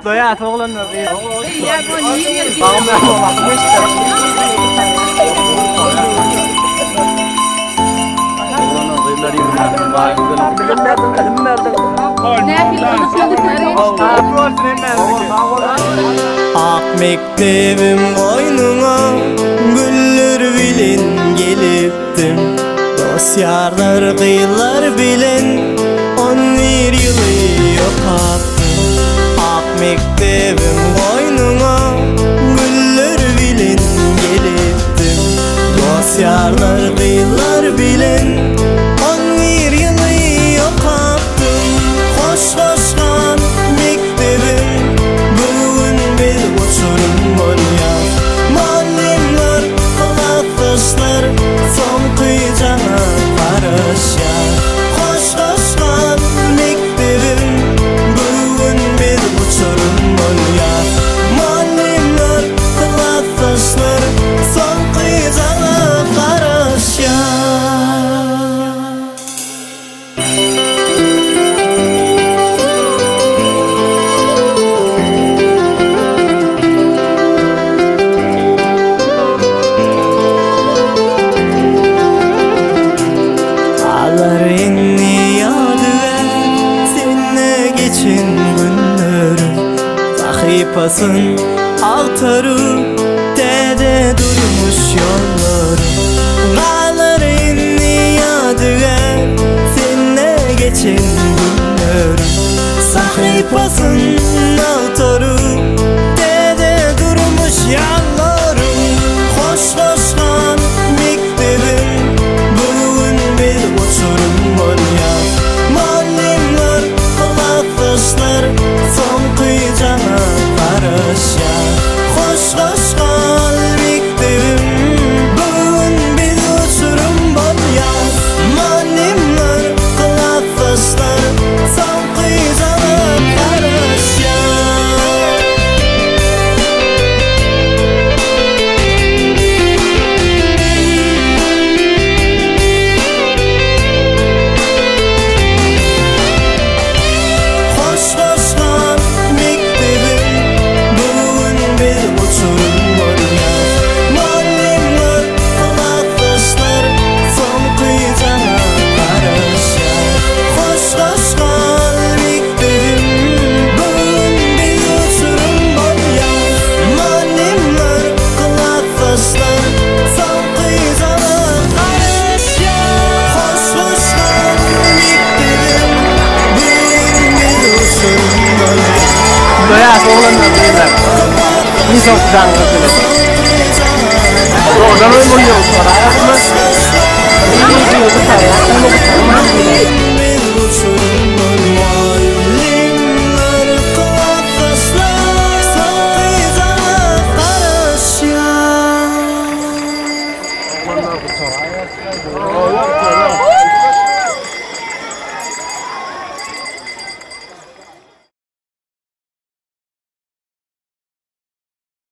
Doya oğlanlar. Ya bu niye yer Tamam bakmış. Ak mektebim boynuna güller bilen geliptim. Dosyarlar kıyılar bilen 11 yılı yokattım. Ak mektebim boynuna güller bilen geliptim. Dosyarlar kıyılar bilen 11 yılı yokattım. Hoş hoşkan mektebim bugün bir uçurum bolyar. Muallimler, kılafızlar son kıyacağına karışar. Hoş hoşkan mektebim bugün bir uçurum bolyar. Muallimler, kılafızlar son kıyacağına karışar. Ağlar inni yadı seninle geçen günlerim. Sahipasın altarı dede durmuş yollarım. Ağlar inni yadı seninle geçen günlerim. Sahipasın altarı dede durmuş yollarım. Hoş hoşkan mektebim bugün bir uçurum bolyar. Muallimler, kılafızlar son kıyacağına karışar. Hoş hoşkan mektebim bugün bir uçurum bolyar. Muallimler, kılafızlar son kıyacağına karışar. Hoş hoşkan mektebim bugün bir uçurum bolyar. Muallimler, kılafızlar son kıyacağına karışar. Hoş hoşkan mektebim bugün bir uçurum bolyar. Muallimler, kılafızlar son kıyacağına karışar. Hoş hoşkan mektebim bugün bir uçurum bolyar. Doya oğlanlar. İnsan kucağına. Oradan oynuyoruz para.